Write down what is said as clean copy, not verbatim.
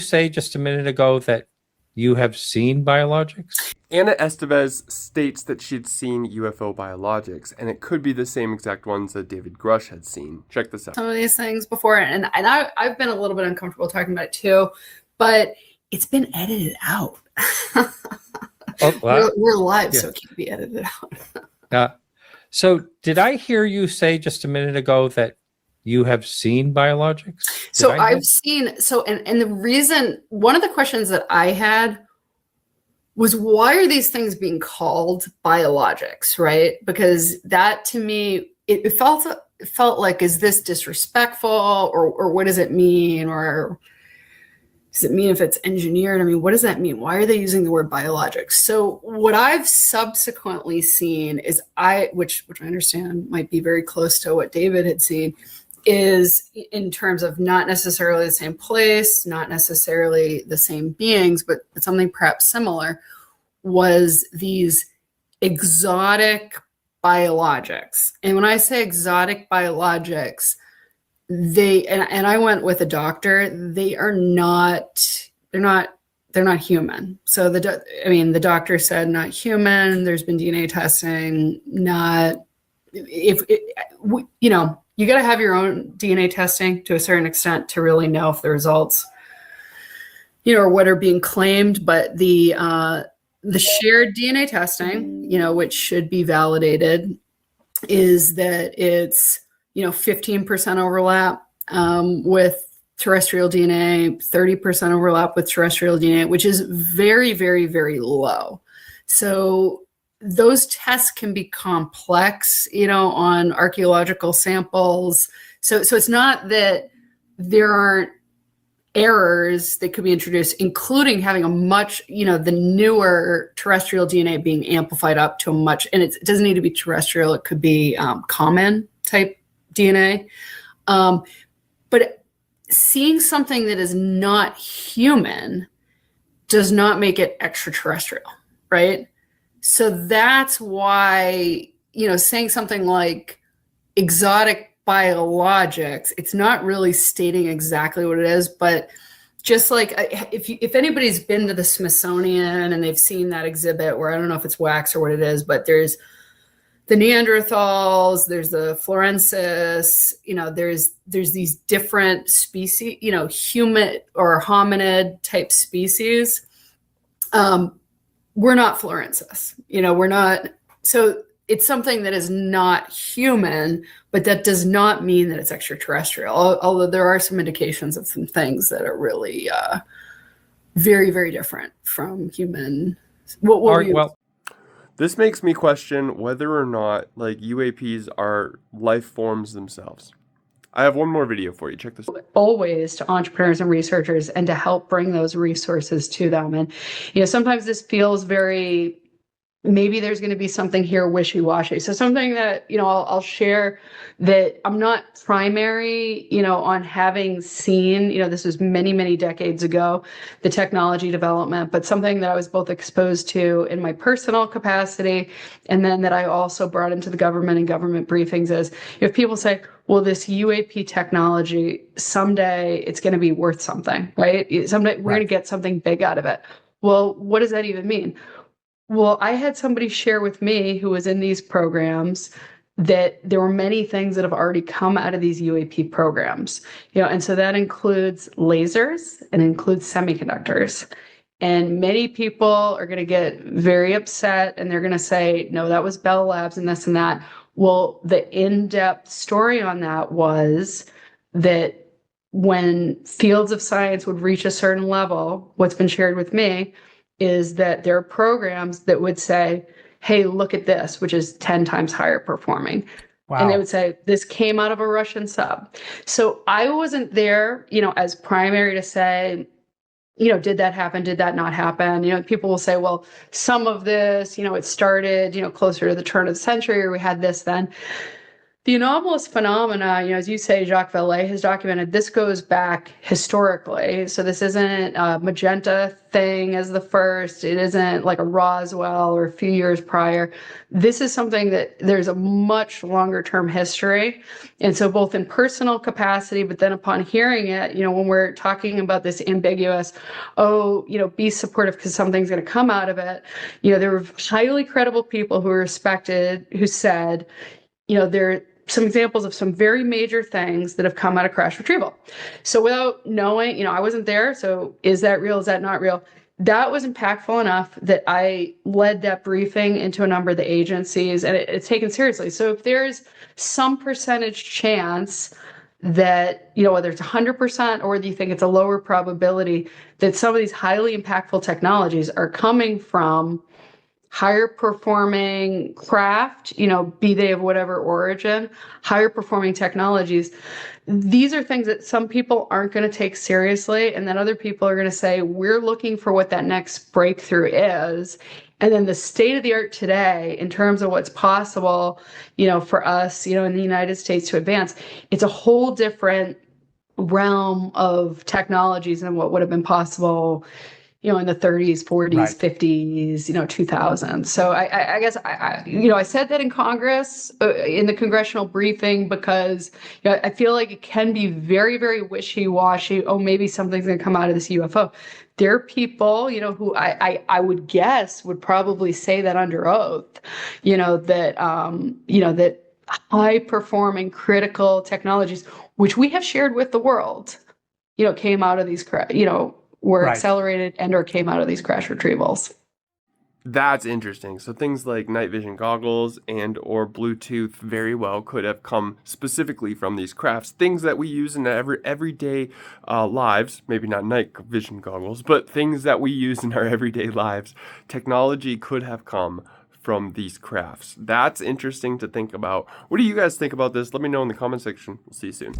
say just a minute ago that you have seen biologics? Anna Estevez states that she'd seen UFO biologics, and it could be the same exact ones that David Grush had seen. Check this out. Some of these things before, and I've been a little bit uncomfortable talking about it too, but it's been edited out. We're live, so it can't be edited out. So did I hear you say just a minute ago that you have seen biologics? So I've seen, and the reason, one of the questions that I had was, why are these things being called biologics, right? Because that, to me, it felt like, is this disrespectful, or what does it mean? Or does it mean if it's engineered? I mean, what does that mean? Why are they using the word biologics? So what I've subsequently seen is which I understand might be very close to what David had seen, is in terms of not necessarily the same place, not necessarily the same beings, but something perhaps similar, was these exotic biologics. And when I say exotic biologics, and I went with a doctor, they're not human. So the doctor said not human. There's been DNA testing, you got to have your own DNA testing to a certain extent to really know if the results, or what are being claimed. But the shared DNA testing, which should be validated, is that it's 15% overlap with terrestrial DNA, 30% overlap with terrestrial DNA, which is very, very, very low. So those tests can be complex, on archaeological samples. So it's not that there aren't errors that could be introduced, including having a much, the newer terrestrial DNA being amplified up to a much, and it doesn't need to be terrestrial. It could be common type DNA. But seeing something that is not human does not make it extraterrestrial, right? So that's why, saying something like exotic biologics, it's not really stating exactly what it is, but just like if anybody's been to the Smithsonian and they've seen that exhibit where, I don't know if it's wax or what it is, but there's the Neanderthals, there's the Florensis, there's these different species, human or hominid type species. We're not Florensis, we're not. So it's something that is not human, but that does not mean that it's extraterrestrial. Although there are some indications of some things that are really very, very different from human. This makes me question whether or not UAPs are life forms themselves. I have one more video for you. Check this out. Always to entrepreneurs and researchers, and to help bring those resources to them. And, sometimes this feels very, maybe there's going to be something here wishy-washy. So something that, I'll share, that I'm not primary, on having seen, this was many, many decades ago, the technology development, but something that I was both exposed to in my personal capacity, and then that I also brought into the government and government briefings is, if people say, well, this UAP technology, someday it's going to be worth something, right? Someday we're going to get something big out of it. Well, what does that even mean? Well, I had somebody share with me who was in these programs that there were many things that have already come out of these UAP programs, and so that includes lasers and includes semiconductors. And many people are going to get very upset, and they're going to say, no, that was Bell Labs and this and that. Well, the in-depth story on that was that when fields of science would reach a certain level, what's been shared with me is that there are programs that would say, hey, look at this, which is 10 times higher performing. Wow. And they would say, this came out of a Russian sub. So I wasn't there, as primary to say, did that happen? Did that not happen? People will say, well, some of this, it started, closer to the turn of the century, or we had this then. The anomalous phenomena, as you say, Jacques Vallée has documented, this goes back historically. So this isn't a magenta thing as the first. It isn't like a Roswell or a few years prior. This is something that there's a much longer term history. And so both in personal capacity, but then upon hearing it, when we're talking about this ambiguous, be supportive because something's going to come out of it. There were highly credible people who were respected who said, there are some examples of some very major things that have come out of crash retrieval. So without knowing, I wasn't there. So is that real? Is that not real? That was impactful enough that I led that briefing into a number of the agencies, and it's taken seriously. So if there's some percentage chance that, whether it's 100% or whether you think it's a lower probability that some of these highly impactful technologies are coming from higher performing craft, be they of whatever origin, higher performing technologies. These are things that some people aren't going to take seriously. And then other people are going to say, we're looking for what that next breakthrough is. And then the state of the art today, in terms of what's possible, for us, in the United States to advance, it's a whole different realm of technologies than what would have been possible in the 30s, 40s, Right. 50s, 2000s. So I guess I said that in Congress, in the congressional briefing, because I feel like it can be very, very wishy-washy. Oh, maybe something's going to come out of this UFO. There are people, who I would guess would probably say that under oath, that high-performing critical technologies, which we have shared with the world, came out of these, were Right. accelerated and or came out of these crash retrievals. That's interesting. So things like night vision goggles and or Bluetooth very well could have come specifically from these crafts. Things that we use in our everyday lives, maybe not night vision goggles, but things that we use in our everyday lives. Technology could have come from these crafts. That's interesting to think about. What do you guys think about this? Let me know in the comment section. We'll see you soon.